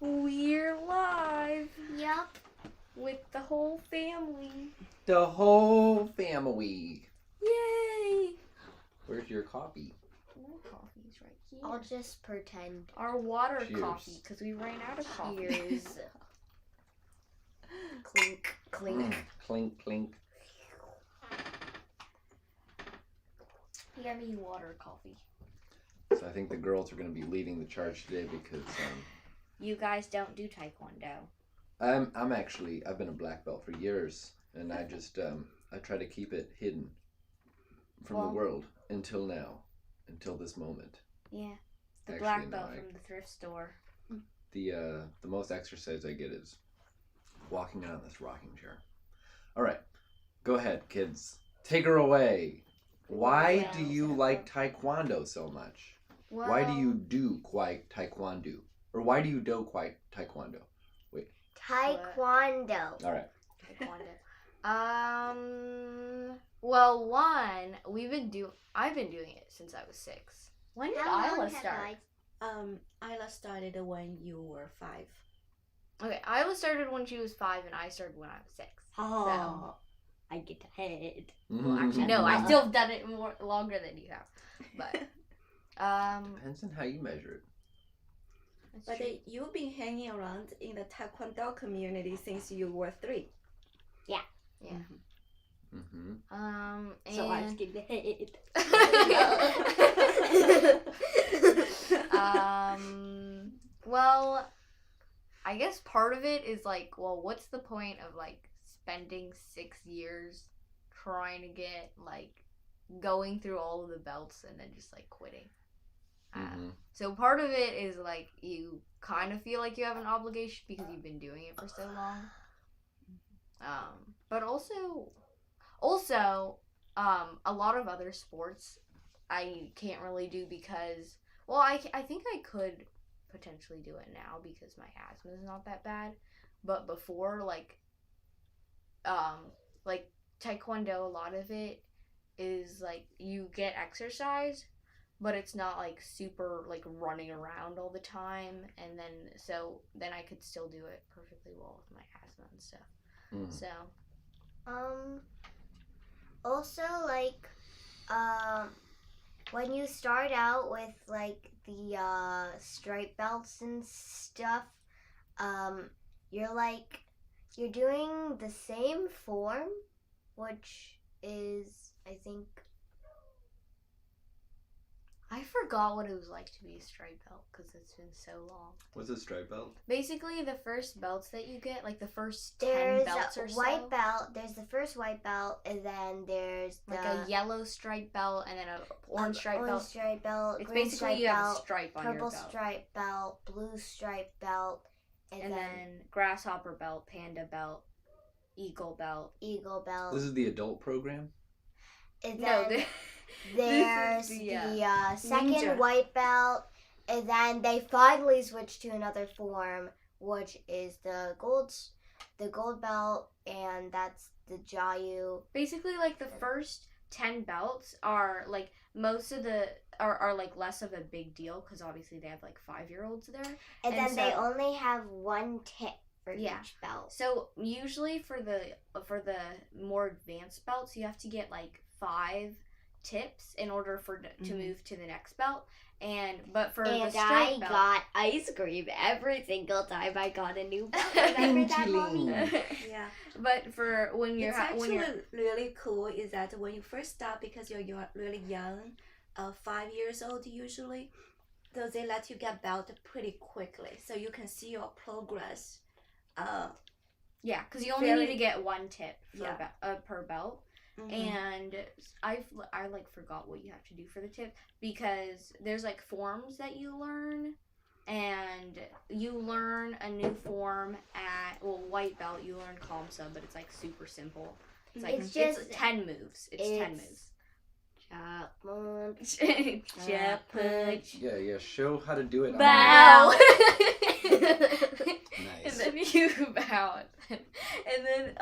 We're live Yup. with the whole family. The whole family. Yay! Where's your coffee? My coffee's right here. I'll just pretend. Our water Cheers. coffee, because we ran out of coffee. Cheers. Clink, clink. Clink, clink. Yummy water coffee. So I think the girls are going to be leading the charge today because You guys don't do Tae Kwon Do. I've been a black belt for years, and I just I try to keep it hidden from the world until now, until this moment. Yeah, the Actually, black no, belt from the thrift store. The most exercise I get is walking on this rocking chair. All right, go ahead, kids. Take her away. Why do you like Taekwondo so much? Well, Why do you do Taekwondo? Or why do you do Taekwondo? Taekwondo. All right. Taekwondo. Well, I've been doing it since I was 6. When did How long Aila have start? Aila started when you were 5. Okay, Aila started when she was 5, and I started when I was 6. Oh, I get ahead. Well, actually, no, I still have done it more longer than you have. But Depends on how you measure it. that's But true. you've been hanging around in the Taekwondo community since you were 3. Yeah. Mm-hmm. So I And skipped ahead. well, I guess part of it is like, well, what's the point of like spending 6 years trying to get like going through all of the belts and then just like quitting? Mm-hmm. So part of it is like you kind of feel like you have an obligation because you've been doing it for so long. But also, a lot of other sports I can't really do because, well, I think I could potentially do it now because my asthma is not that bad. But before, like Taekwondo, a lot of it is like you get exercise, but it's not like super like running around all the time, and then I could still do it perfectly well with my asthma and stuff. Mm. So Also, like, when you start out with like the stripe belts and stuff, you're doing the same form, which is, I think, I forgot what it was like to be a stripe belt because it's been so long. What's a stripe belt? Basically, the first belts that you get, like the first 10 there's belts a or white so, belt. There's the first white belt, and then there's the like a yellow stripe belt and then a orange stripe orange belt. stripe belt, It's green basically stripe you have a belt, stripe on your purple belt. stripe belt, blue stripe belt, And then grasshopper belt, panda belt, eagle belt. eagle belt. This is the adult program? And No, then this there's is the second ninja. white belt, and then they finally switched to another form, which is the gold belt, and that's the Jayu. basically like the first 10 belts are like most of the are like less of a big deal because obviously they have like 5-year-olds there. And then so- they only have one tip for Yeah. each belt. So usually for the more advanced belts, you have to get like 5 tips in order to move to the next belt. But for the And I stripe belt, got ice cream every single time I got a new belt. Remember that, Mommy? Yeah. but for when you're It's when actually you're really cool is that when you first start, because you're really young, 5 years old usually, so they let you get belt pretty quickly, so you can see your progress. yeah, because you only Very- need to get 1 tip for Yeah. per belt. Mhm. And I like forgot what you have to do for the tip because there's like forms that you learn, and you learn a new form at white belt you learn calm sub, but it's like super simple. It's like It's it's just- 10 moves. It's 10 moves. Chop punch. Jab punch. Yeah. Show how to do it. Bow. Nice. And then you bow. And then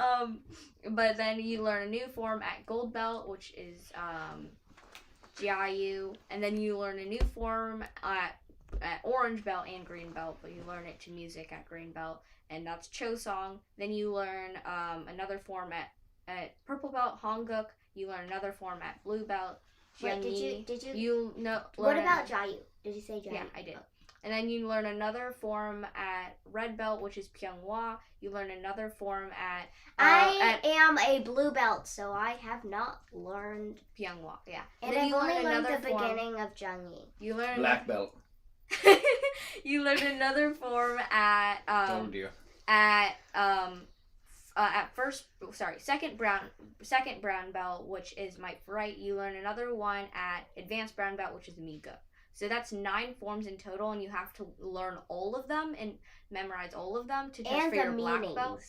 but then you learn a new form at gold belt, which is Jiayu, and then you learn a new form at at orange belt and green belt, but you learn it to music at green belt, and that's Chosong. Then you learn another form at purple belt, Hanguk. You learn another form at blue belt, Wait, Jiangyi. did you? You know. What about Jayu? Did you say Jayu? Yeah, I did. And then you learn another form at red belt, which is Pyeonghwa. You learn another form at I am a blue belt, so I have not learned. Pyeonghwa. Yeah. And then I've you only learn learned the another form. beginning of Jungyi. You learn Black belt. you learn another form at Oh dear. at second brown belt, which is Might for Right. You learn another one at advanced brown belt, which is Migo. So that's 9 forms in total, and you have to learn all of them and memorize all of them to test And for the your black meanings. belt.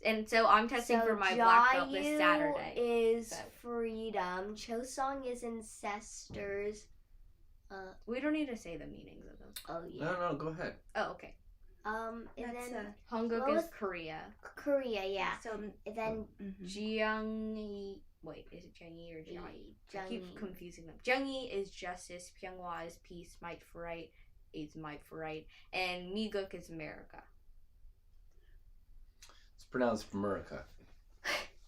And so I'm testing So for my black belt this Jayu Saturday. is So. freedom. Chosong is ancestors. We don't need to say the meanings of them. Oh yeah. No, go ahead. Oh, okay. And That's then Hanguk What is was- Korea. Korea, yeah. So And then Jiangyi. Wait, is it Jiangyi or Jiangyi? I keep Jiangyi. confusing them. Jiangyi is justice. Pyeonghwa is peace. Might for Right is Might for Right. And Miguk is America. It's pronounced America.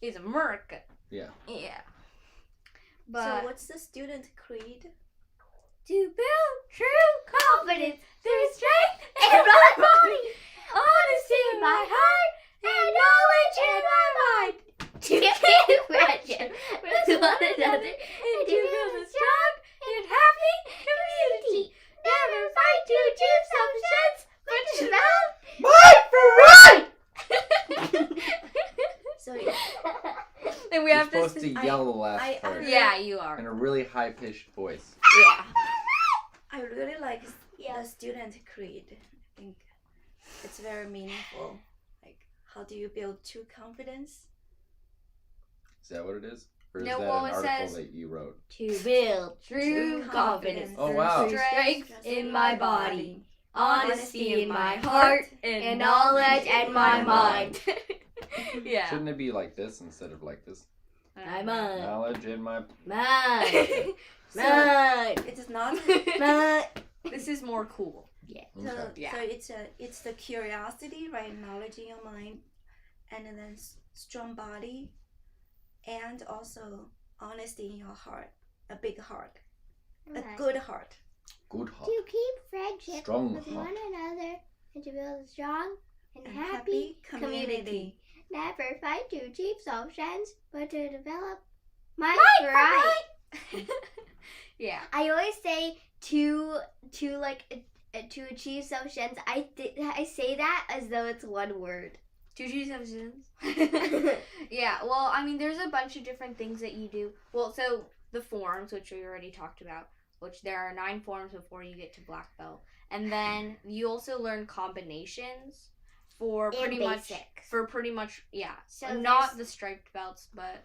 Is America. Yeah. Yeah. so But what's the student creed? to build true confidence through strength in my body, honesty in my heart, and knowledge in my mind. To keep friendship with one another and to build a strong and happy community. Never fight to achieve some sense, but to develop my for right. So then we You're have to. supposed to yell the last I- part Yeah, you are. in a really high-pitched voice. Yeah. I really like Yeah. the student creed. I think it's very meaningful. Like, how do you build true confidence? Is that what it is? Or is No, that well, an it article says- that you wrote? To build True confidence Oh, wow. through strength in my body, honesty in my heart, and knowledge in my mind. Yeah. Shouldn't it be like this instead of like this? My mind. Knowledge in my... Mind. So Mind. it is not. Mind. This is more cool. So, Okay. Yeah. so it's the curiosity, right? Knowledge in your mind, and then strong body, and also honesty in your heart. A big heart, a good heart. Good heart. To keep friendship Strong with heart. one another and to build a strong and And happy community. Never fight to achieve solutions, but to develop my right. Yeah. I always say to achieve solutions. I say that as though it's one word. 2G substance. Yeah, well, I mean, there's a bunch of different things that you do. Well, so the forms, which we already talked about, which there are 9 forms before you get to black belt. And then you also learn combinations for And pretty much, yeah. So not the striped belts, but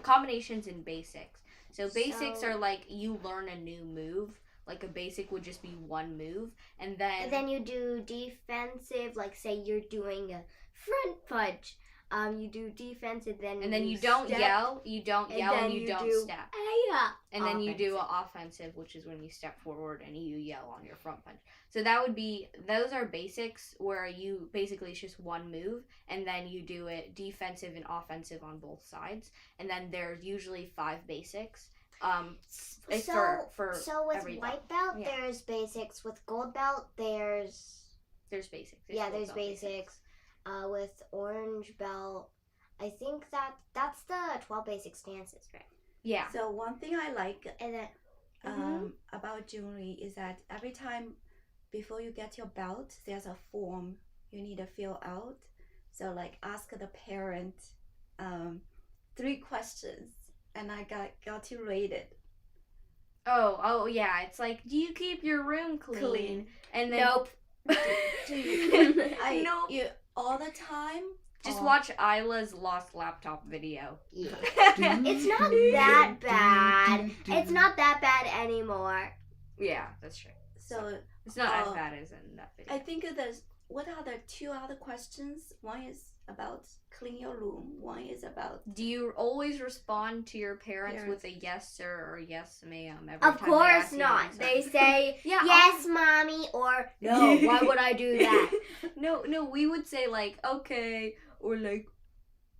combinations and basics. So basics So- are like you learn a new move. Like a basic would just be one move. And then you do defensive, like say you're doing a front punch. You do defensive, and then you don't step, yell, and then you don't do step. Aya. And then you do an offensive, which is when you step forward and you yell on your front punch. So those are basics where you basically it's just one move, and then you do it defensive and offensive on both sides. And then there's usually 5 basics. It's for So with every white belt, Yeah. there's basics. With gold belt, there's basics. there's full belt basics. With orange belt, I think that's the 12 basic stances, right? Yeah. So one thing I like And then about jewelry is that every time before you get your belt, there's a form you need to fill out. So like ask the parent 3 questions, and I got to rate it. Oh yeah. It's like, do you keep your room clean? And then nope. You all the time. just watch Aila's lost laptop video. Yeah. It's not that bad. It's not that bad anymore. Yeah, that's true. So It's not as Oh. bad as in that video. I think what are the two other questions? One is about clean your room. One is about Do you always respond to your parents Parents. with a yes sir or yes ma'am every Of time they course ask you to do not. They something? say, Yeah, yes, mommy, or no, why would I do that? No, we would say like okay or like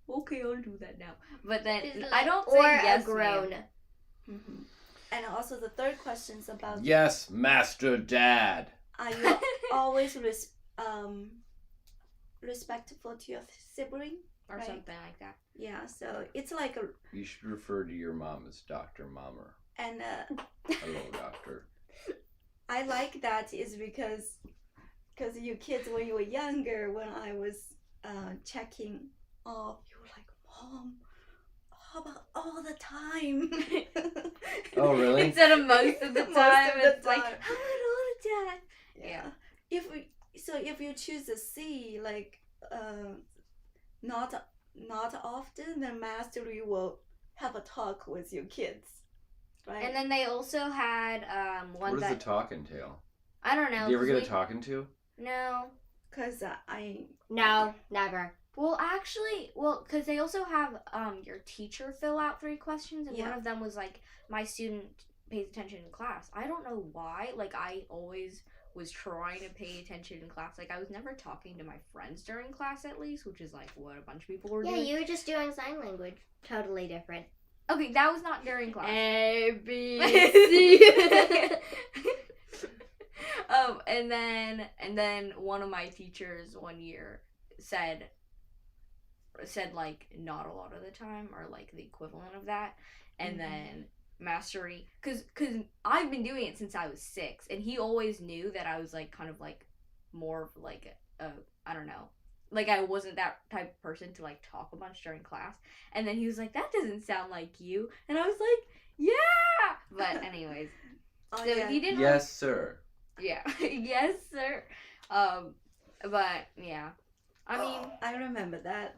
okay, I'll do that now. But then I don't say Or yes, a groan. ma'am. Mhm. And also the third question is about Yes, Master Dad. are you always respectful to your sibling? Or Right. something like that. Yeah, so it's like a You should refer to your mom as Dr. Mommer. and Hello, doctor. I like that is because you kids when you were younger, when I was checking off, you were like, Mom, how about all the time? Oh, really? Instead of most of the Most time, of the it's like time. how about all the time? Yeah. If you choose a C, like not often, then mastery will have a talk with your kids, right? And then they also had one What does that the talk entail? I don't know. Do you ever 'cause get we- a talking to? No. Because I No, never. Well, actually, because they also have your teacher fill out 3 questions, and one Yeah. of them was like, my student pays attention in class. I don't know why. Like, I always was trying to pay attention in class. Like, I was never talking to my friends during class, at least, which is like what a bunch of people were Yeah, doing. you were just doing sign language. Totally different. Okay, that was not during class. A, B, C. And then one of my teachers one year said like not a lot of the time or like the equivalent of that, and then mastery because I've been doing it since I was 6, and he always knew that I was like kind of like more of like I don't know, like I wasn't that type of person to like talk a bunch during class, and then he was like, that doesn't sound like you, and I was like, yeah, but anyways. oh, So yeah. he didn't Yes, sir. yeah. Yes, sir. But yeah. I mean, I remember that.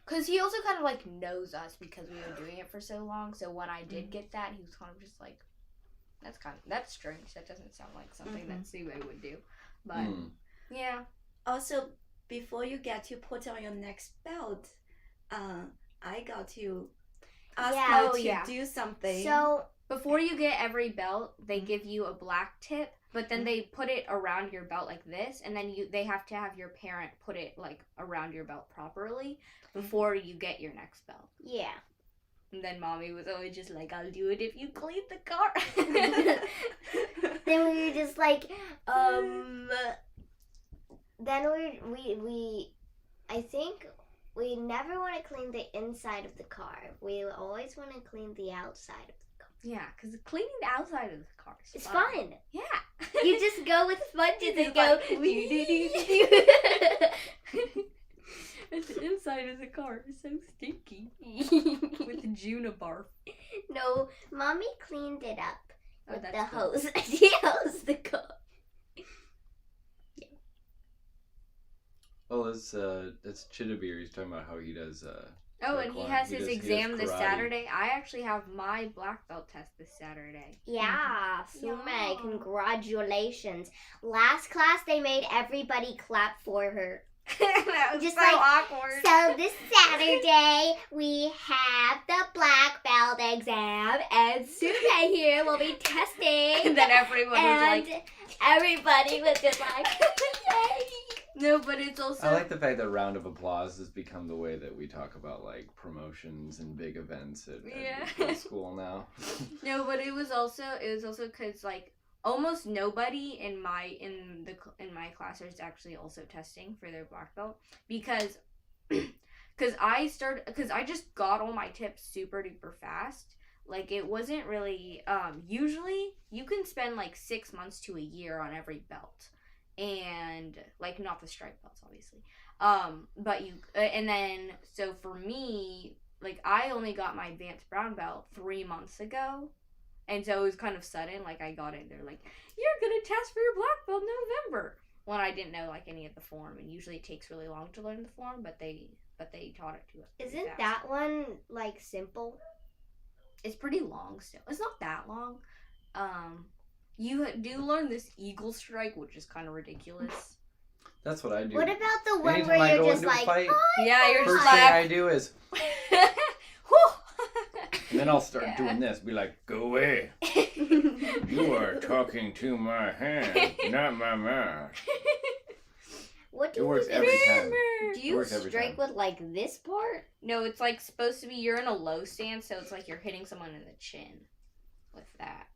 cuz he also kind of like knows us because we were doing it for so long. So when I did get that, he was kind of just like that's strange. That doesn't sound like something that Sumay would do. But yeah. Also, before you get to put on your next belt, I got to ask Yeah. you Oh, to yeah. do something. So, Before you get every belt, they give you a black tip, but then they put it around your belt like this, and then they have to have your parent put it like around your belt properly before you get your next belt. yeah. And then mommy was always just like, I'll do it if you clean the car. Then we were just like, then we I think we never want to clean the inside of the car. We always want to clean the outside of the car. Yeah, because cleaning the outside of the car is It's fun. fun. Yeah. You just go with sponges and Just go. And the inside of the car is so stinky with juniper. No, mommy cleaned it up Oh, with that's the good. hose. She hosed the car. Well, it's Chitabir. He's talking about how he does. Oh, and he Taekwondo. has He his does exam this karate. Saturday. I actually have my black belt test this Saturday. Yeah, Sumay, Yeah. congratulations. Last class, they made everybody clap for her. That was Just so like- awkward. So this Saturday, we have the black belt exam, and Sumay here will be testing. And then everyone was and like, everybody was just like, yay! no, but it's also. I like the fact that round of applause has become the way that we talk about like promotions and big events at Yeah. school now. No, but it was also because like almost nobody in my class is actually also testing for their black belt because I just got all my tips super duper fast. Like it wasn't really usually you can spend like 6 months to a year on every belt, and like not the stripe belts obviously, but you and then so for me, like I only got my advanced brown belt 3 months ago. And so it was kind of sudden, like I got it, they're like, you're gonna test for your black belt in November. When I didn't know like any of the form, and usually it takes really long to learn the form, but they taught it to us. pretty Isn't fast. that one like simple? It's pretty long still. It's not that long. You do learn this eagle strike, which is kind of ridiculous. That's what I do. What about the one Anytime where I you're go just into a like, fight, Yeah, you're first just thing like. I do is, Whew. and then I'll start Yeah. doing this. Be like, go away. You are talking to my hand, not my mouth. what do It works you every time. Do you works every strike time. with like this part? No, it's like supposed to be you're in a low stance, so it's like you're hitting someone in the chin with that.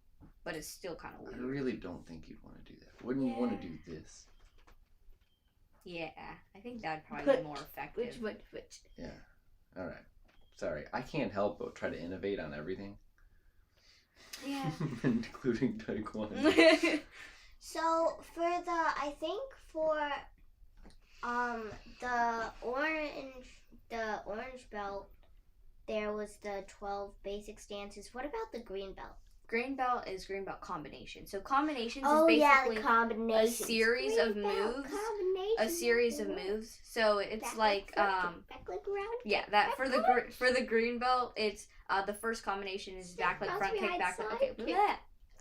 But it's still kind of I weird. really don't think you'd want to do that. Wouldn't you want to do this? Yeah, I think that'd probably be more effective. Which? Yeah. All right. Sorry, I can't help but try to innovate on everything, Yeah. including taekwondo. So for I think for the orange belt, there was the 12 basic stances. What about the green belt? Green belt is green belt combination. So combinations Oh is yeah, basically the combination. a series of moves. A series of moves. So it's like back leg around. yeah, that for the green belt, it's the first combination is back leg Bounce front kick, behind back leg. side Okay, kick. bleh.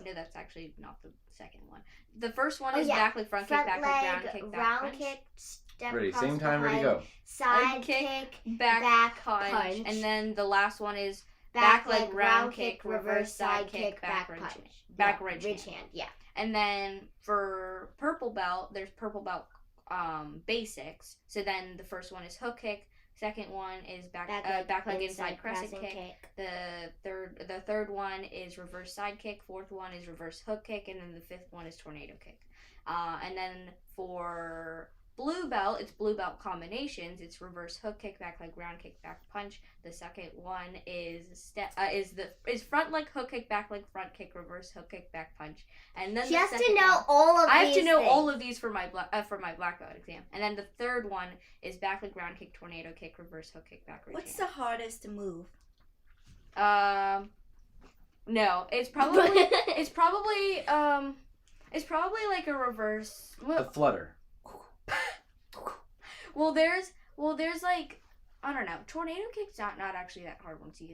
No, that's actually not the second one. The first one Oh, is yeah. back leg front kick, Front back leg, leg round kick, back punch. kick, step Ready, cross same time, ready, behind, go. Side Leg kick, kick, back punch, and then the last one is back leg round kick, reverse side kick, back ridge punch. back Yeah, ridge ridge hand. hand. Yeah. And then for purple belt, there's purple belt basics. So then the first one is hook kick. Second one is back leg inside crescent kick. The third one is reverse side kick. Fourth one is reverse hook kick, and then the fifth one is tornado kick. And then for blue belt, it's blue belt combinations. It's reverse hook kick, back leg round kick, back punch. The second one is front leg hook kick, back leg front kick, reverse hook kick, back punch. And then She the has to second know one, all of these. I have to know things. all of these for my black belt exam. And then the third one is back leg round kick, tornado kick, reverse hook kick, back ridge What's hand. the hardest move? No, it's probably it's probably like a reverse. The flutter. Well, there's like I don't know. Tornado kick's not actually that hard once you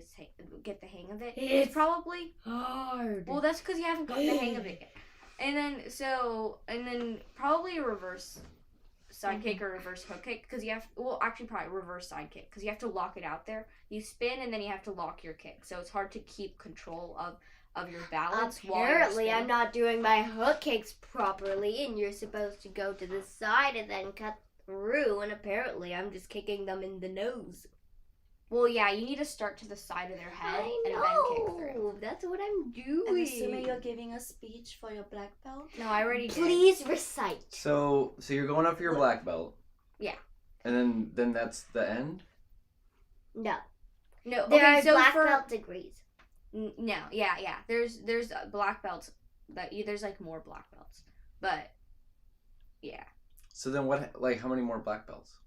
get the hang of it. It's probably hard. well. That's because you haven't gotten the hang of it yet. And then probably a reverse side kick or reverse hook kick because you have actually probably reverse side kick because you have to lock it out there. You spin and then you have to lock your kick, so it's hard to keep control of your balance. Apparently, I'm not doing my hook kicks properly, and you're supposed to go to the side and then cut through, and apparently I'm just kicking them in the nose. Well, yeah, you need to start to the side of their head I and know. then kick through. That's what I'm I'm doing. assuming you're giving a speech for your black belt. No, I already did. Please recite. So you're going up for your black belt. Yeah. And then that's the end? No. No, There okay, are so black for belt degrees. no, yeah. There's black belts there's like more black belts, but yeah, So then how many more black belts?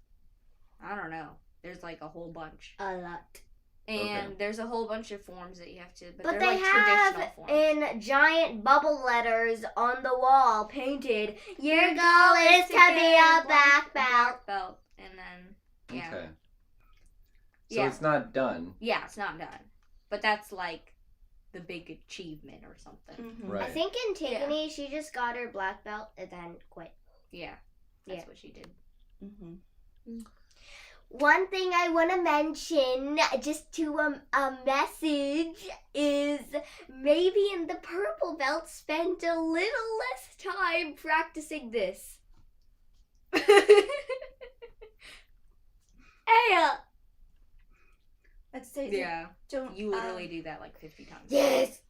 I don't know. There's like a whole bunch, A lot. and Okay. there's a whole bunch of forms that you have to. But But they're they like have traditional forms. in giant bubble letters on the wall painted, "Your goal is to be a black belt." belt, and then yeah, Okay. So Yeah. it's not done. yeah, it's not done, but that's like the big achievement or something. Mm-hmm. Right. I think Antigone, she just got her black belt and then quit. Yeah, that's Yeah. what she did. Mm-hmm. One thing I want to mention, just to a message, is maybe in the purple belt spent a little less time practicing this. Aila! Let's say Yeah, Zhong, you literally do that like 50 times. Yes!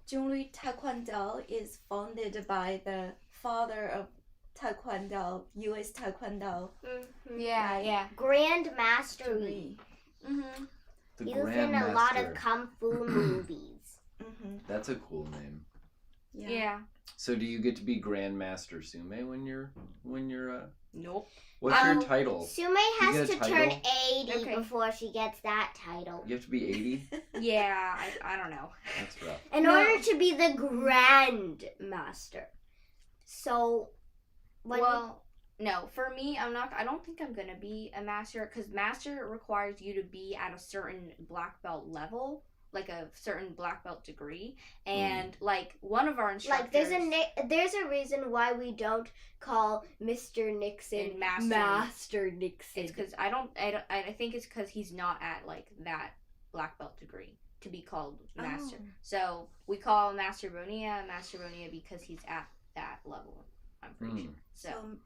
Zhonglü Taekwondo is founded by the father of Taekwondo, U.S. Taekwondo. Yeah. Grand Master Zhonglü. Lee. Mm-hmm. The He was in a lot of Grandmaster. Kung Fu movies. Mm-hmm. That's a cool name. Yeah. So do you get to be Grandmaster Sumay when you're Nope. what's your Um, title? Sumay You has get to a turn title? 80 Okay. before she gets that title. You have to be 80? Yeah, I don't know. That's rough. In No. order to be the Grand Master. So, No, for me, I don't think I'm gonna be a master because master requires you to be at a certain black belt level, like a certain black belt degree, and like one of our instructors, Like there's a reason why we don't call Mr. Nixon Master Nixon. It's because I think it's because he's not at like that black belt degree to be called master. So we call Master Bonilla because he's at that level. I'm pretty sure. So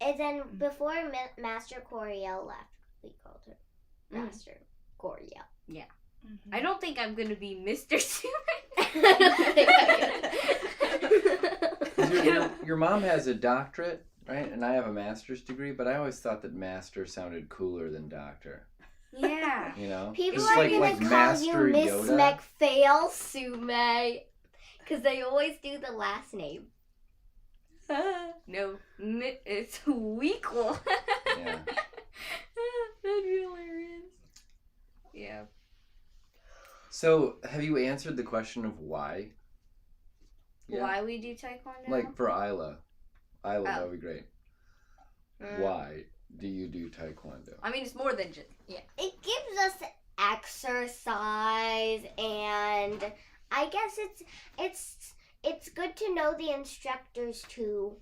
and then before Master Coriel left, we called her Master Coriel. Yeah. Mm-hmm. I don't think I'm gonna be Mr. Sumay. Your mom has a doctorate, right? And I have a master's degree, but I always thought that master sounded cooler than doctor. Yeah. You know? People Just are gonna call Master you Miss Yoda. McPhail Sumay. Because they always do the last name. No, it's WEquil. Yeah. That'd be hilarious. Yeah. So, have you answered the question of why? Yeah. Why we do Taekwondo? Like for Aila. Aila, that would be great. Why do you do Taekwondo? I mean, it's more than just, yeah. It gives us exercise, and I guess it's good to know the instructors too.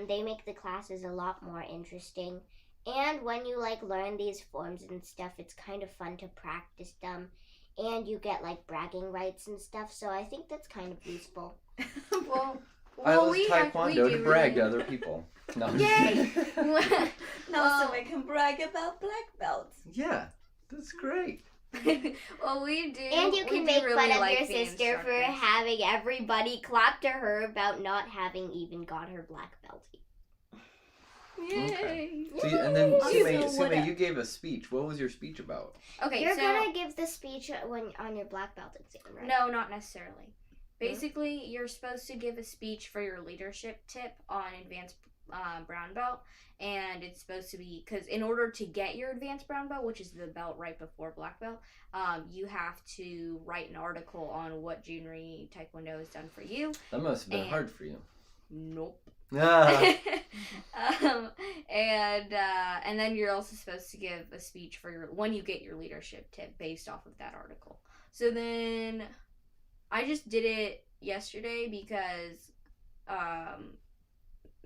They make the classes a lot more interesting. And when you like learn these forms and stuff, it's kind of fun to practice them. And you get like bragging rights and stuff, so I think that's kind of useful. Aila's Taekwondo to brag to other people. No. Yay! Now so we can brag about black belts. Yeah, that's great. Well, we do. And you can make really fun of like your the sister for instructors. having everybody clap to her about not having even got her black belt. Yay! See, and then Okay, so Sumay, you gave a speech. What was your speech about? Okay, You're so gonna give the speech on your black belt exam, right? no, not necessarily. Basically, you're supposed to give a speech for your leadership tip on advanced brown belt, and it's supposed to be because in order to get your advanced brown belt, which is the belt right before black belt, you have to write an article on what Junri Taekwondo has done for you. That must have been hard for you. Nope. Ah. And then you're also supposed to give a speech for when you get your leadership tip based off of that article. So then I just did it yesterday because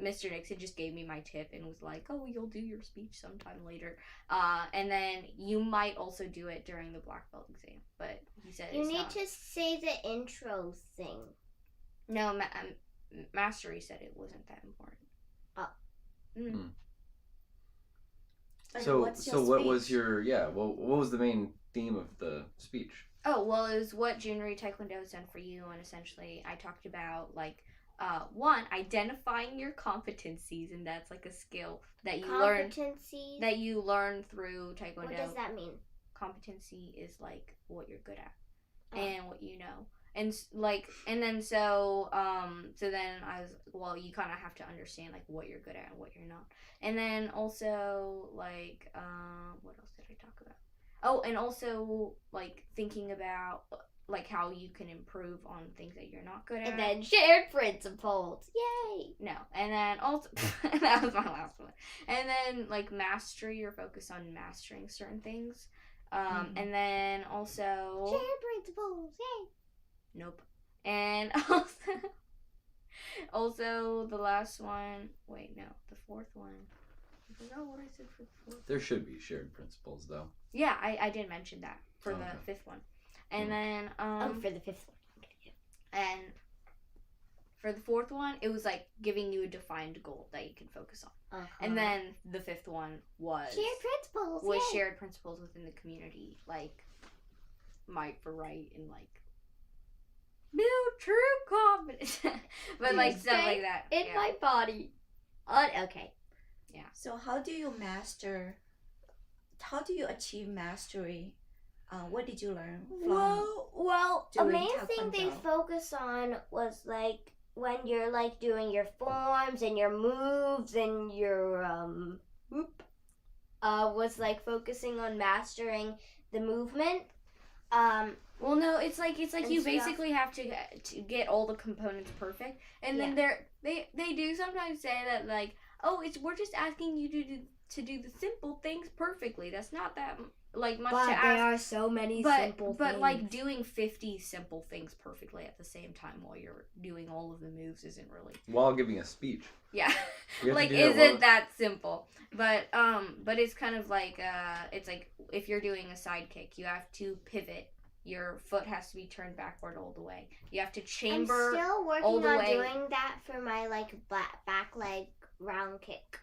Mr. Nixon just gave me my tip and was like, oh, you'll do your speech sometime later. And then you might also do it during the black belt exam, but he said You need to say the intro thing. No, Mastery said it wasn't that important. So what's your what speech? was your what was the main theme of the speech? Oh, well, it was what Junri Taekwondo has done for you, and essentially I talked about like one, identifying your competencies, and that's like a skill that you learn through Taekwondo. What does that mean? Competency is like what you're good at and what you know. And then so then I was, well, you kind of have to understand like what you're good at and what you're not. And then also like what else did I talk about? Oh, and also like thinking about like how you can improve on things that you're not good at. And then shared principles. Yay! No, and then also that was my last one. And then like mastery or focus on mastering certain things. And then also Shared principles. Yay! Nope. And also the last one. Wait, no, the fourth one. I forgot what I said for the fourth. There should be shared principles, though. Yeah, I did mention that for the fifth one, and then for the fifth one. and for the fourth one, it was like giving you a defined goal that you can focus on, and then the fifth one was shared principles. Was yay. shared principles within the community, like might for right and like. Build true confidence, but like stuff like that. In my body. Okay. Yeah. So how do you achieve mastery? What did you learn from Well, a doing main thing they Taekwondo? focus on was like when you're like doing your forms and your moves and your was like focusing on mastering the movement. Well, no, it's like And you stuff. basically have to get all the components perfect, and then they do sometimes say that like, oh, we're just asking you to do the simple things perfectly. That's not that like much But to there ask. are so many But simple things. like doing 50 simple things perfectly at the same time while you're doing all of the moves isn't really. While giving a speech. Yeah. You have to Like do that isn't while- that simple? But it's kind of like it's like if you're doing a side kick, you have to pivot. Your foot has to be turned backward all the way. You have to chamber. I'm still all working the on way. doing that for my like back leg round kick.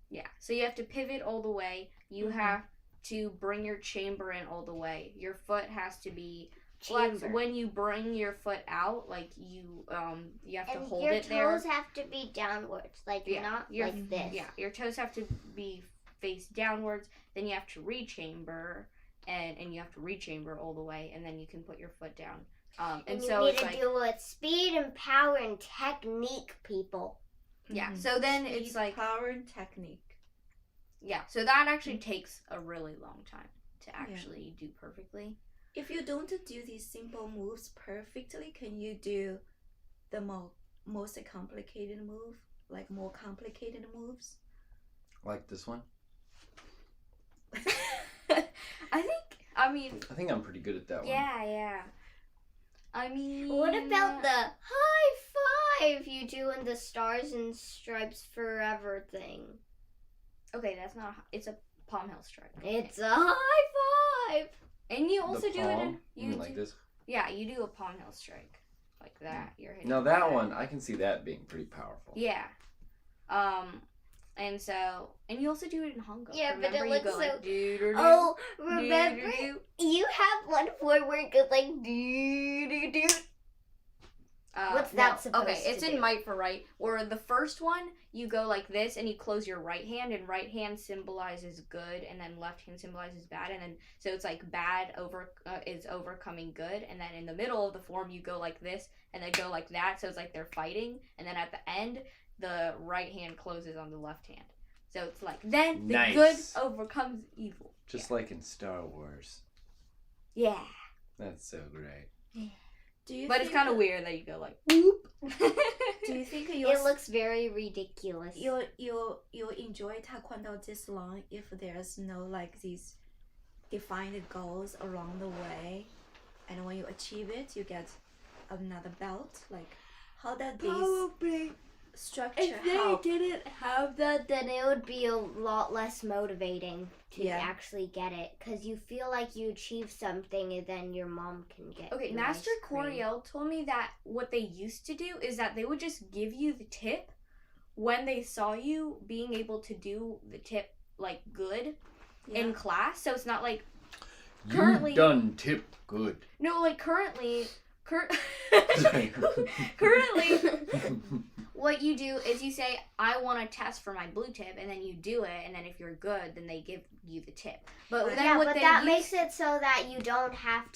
Yeah. So you have to pivot all the way. You have to bring your chamber in all the way. Your foot has to be flexed. Chamber. When you bring your foot out, like you have to And hold your it there. toes have to be downwards, like not your- like this. Yeah, your toes have to be face downwards. Then you have to rechamber, and you have to rechamber all the way, and then you can put your foot down. And you so need it's to like do it with speed and power and technique, people. yeah. So then it's Speed, like power and technique. yeah. So that actually takes a really long time to actually do perfectly. If you don't do these simple moves perfectly, can you do the most complicated move? Like more complicated moves? Like this one. I I think I'm pretty good at that one. yeah. I mean, What about the high five you do in the Stars and Stripes Forever thing? Okay, that's not. It's a palm heel strike. It's a high five. And you also The do it palm? in. You mean like this? Yeah, you do a palm heel strike like that. You're hitting. Now that one, I can see that being pretty powerful. Yeah. And so, and you also do it in Hongo. Yeah, but it Remember, you looks go so- like, doo-doo-doo, Oh, remember? doo-doo-doo. You have one where it goes like doo doo doo. What's that supposed Okay, it's to in do? Might for Right, where the first one, you go like this, and you close your right hand, and right hand symbolizes good, and then left hand symbolizes bad, and then, so it's like bad is overcoming good, and then in the middle of the form, you go like this, and then go like that, so it's like they're fighting, and then at the end, the right hand closes on the left hand. So it's like, then the Nice. good overcomes evil. Just like in Star Wars. Yeah. That's so great. Do you But it's think- kind of weird that you go like, whoop. Do you think It looks very ridiculous. you'll enjoy Taekwondo this long if there's no like these defined goals along the way, and when you achieve it, you get another belt? Like, how does this Probably. structure If they help? didn't have that, then it would be a lot less motivating to Yeah. actually get it. Because you feel like you achieve something and then your mom can get Okay, you Master ice cream. Coriel told me that what they used to do is that they would just give you the tip when they saw you being able to do the tip like good in class. So it's not like Currently- You done tip good. no, like currently Sorry. currently what you do is you say I want to test for my blue tip, and then you do it, and then if you're good, then they give you the tip. But then Yeah, what but they that used- makes it so that you don't have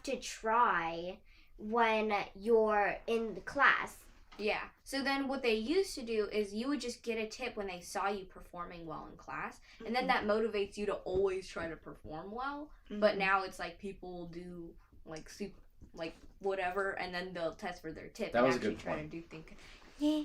to try when you're in the class. Yeah. So then what they used to do is you would just get a tip when they saw you performing well in class. And then that motivates you to always try to perform well. But now it's like people will do like whatever, and then they'll test for their tip That and was a actually good try point. to do things. Yeah.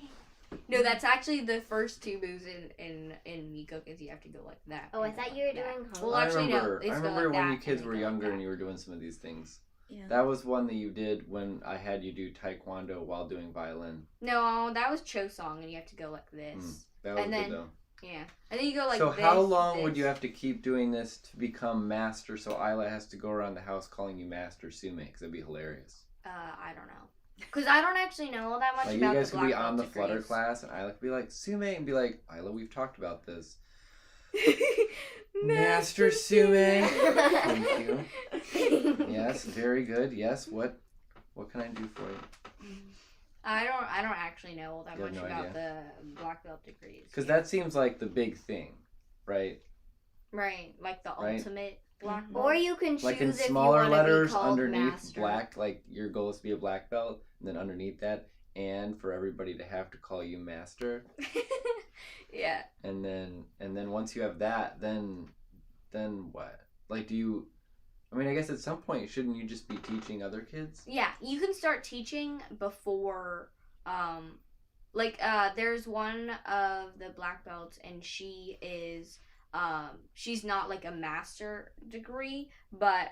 No, that's actually the first two moves in WEquil is you have to go like that. Oh, I and go thought like you were that. doing Well, I actually, no. remember, It's I go remember like when that, you and kids then were go like younger that. and you were doing some of these things. Yeah. That was one that you did when I had you do Taekwondo while doing violin. No, that was Cho Song, and you have to go like this. That was And good then, though. Yeah. And then you go like So this. how long would this. you have to keep doing this to become master? So Aila has to go around the house calling you Master Sumay, because that'd be hilarious. I don't know. Because I don't actually know that much Like about you guys the could be black on the belt flutter degrees. class, and Aila could be like Sumay, and be like, Aila, we've talked about this. Master Sumay. Thank you. Yes, very good. Yes, what can I do for you? I don't actually know that You have much no about idea? the black belt degrees. Because that seems like the big thing, right? Right, like the Right. ultimate black Mhm. belt. Or you can choose Like in if you smaller want to letters be called underneath master. black, like your goal is to be a black belt, and then underneath that, and for everybody to have to call you master, Yeah. and then once you have that, then what? Like, do you? I mean, I guess at some point, shouldn't you just be teaching other kids? Yeah, you can start teaching before, there's one of the black belts, and she is, she's not like a master degree, but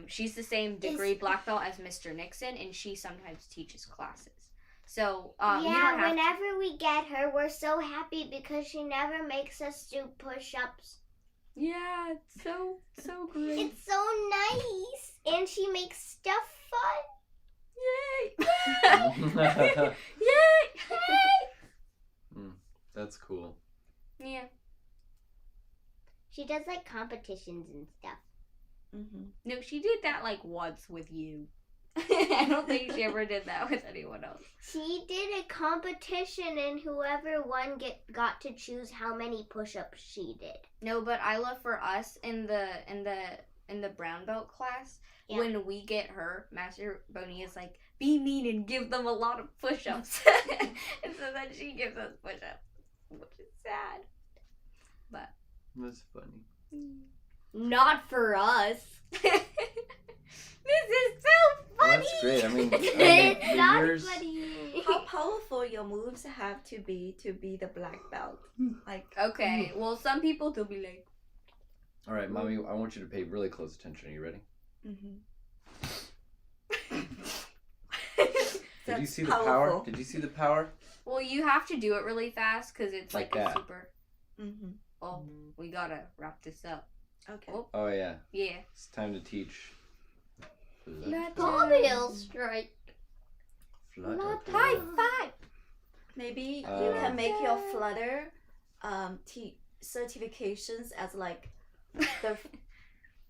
she's the same degree black belt as Mr. Nixon, and she sometimes teaches classes. So you don't yeah, have whenever we get her, we're so happy because she never makes us do push-ups. Yeah, it's so great. It's so nice, and she makes stuff fun. Yay! Yay! That's cool. Yeah. She does like competitions and stuff. No, she did that like once with you. I don't think she ever did that with anyone else. She did a competition, and whoever won got to choose how many push-ups she did. No, but Aila, for us in the brown belt class, Yeah. when we get her, Master Boney is like, be mean and give them a lot of push-ups. And so then she gives us push-ups, which is sad. But That's funny. Not for us. this is so Well, funny. that's great. I mean, It's the not years, funny. How powerful your moves have to be the black belt? Like, Okay, well, some people they'll be like, All right, Mommy, I want you to pay really close attention. Are you ready? Did you see the power? Did you see the power? well, you have to do it really fast because it's Like like a that. super. Oh, we gotta wrap this up. Okay. Oh, Oh yeah, yeah. it's time to teach. Bobby'll strike. Flutter. High five. Maybe you Uh, can make your Flutter certifications as like the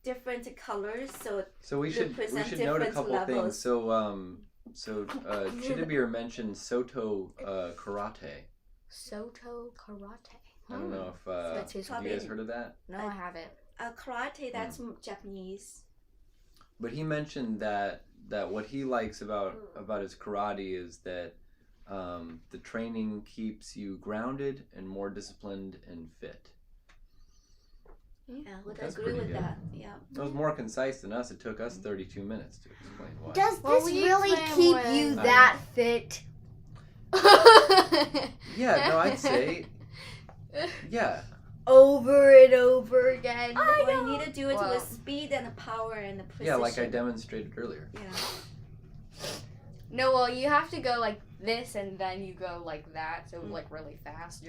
different colors. So we should represent note a different couple levels. things. So Chidabir mentioned Soto karate. Soto karate. I don't know if That's his you guys heard of that. No, I haven't. Karate, that's Japanese. But he mentioned that what he likes about his karate is that the training keeps you grounded and more disciplined and fit. Yeah, would That's agree pretty with good. that. Yeah. It was more concise than us. It took us 32 minutes to explain why. Does Well, this we really explain keep when- you I that fit? Yeah, no, I'd say, yeah. Over and over again. Well, you need to do it Well- with speed and power and precision. Yeah, like I demonstrated earlier. Yeah. No, well, you have to go like this and then you go like that, so like really fast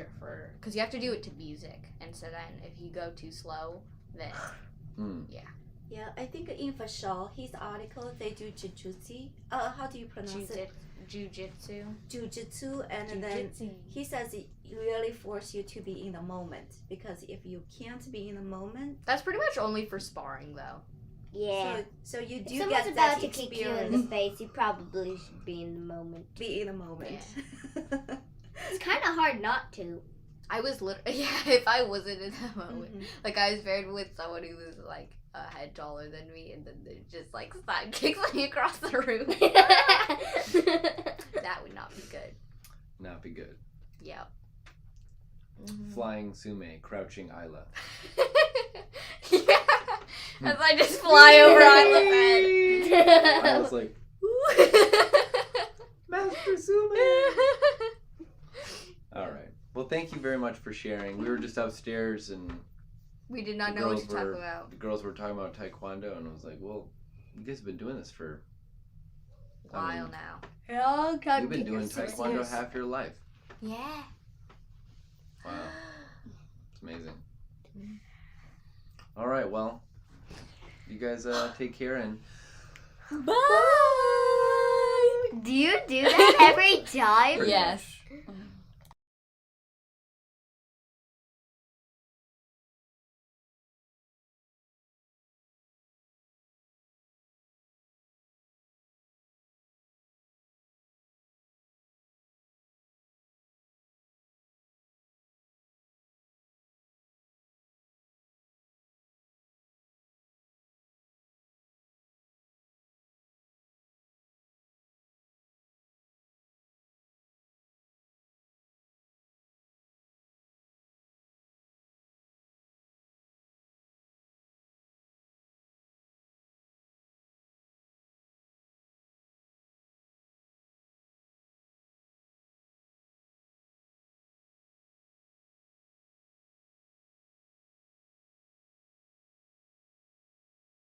because you have to do it to music, and so then if you go too slow, then Yeah, I think in Vashal, his article, they do jujutsu. How do you pronounce it? Jujitsu. Jujutsu, and then he says it really forces you to be in the moment, because if you can't be in the moment, That's pretty much only for sparring, though. Yeah. so you If do someone's get about that to kick you in experience. the face, you probably should be in the moment. Be in the moment. It's kind of hard not to. I was literally, if I wasn't in that moment. Mhm. Like, I was paired with someone who was, like, a head taller than me, and then they just, like, side kicks me across the room. That would not be good. Not be good. Yep. Flying Sumay, crouching Aila. Yeah. As I just fly over Isla's head. I was like, Master Sumay. All right. Well, thank you very much for sharing. We were just upstairs and We did not The know what girls to talk were- about. the girls were talking about Tae Kwon Do, and I was like, well, you guys have been doing this for A while now. You've been doing Tae Kwon Do half your life. Yeah. Wow. It's amazing. All right, well, you guys take care and Bye. Do you do that every time? Pretty Yes. much.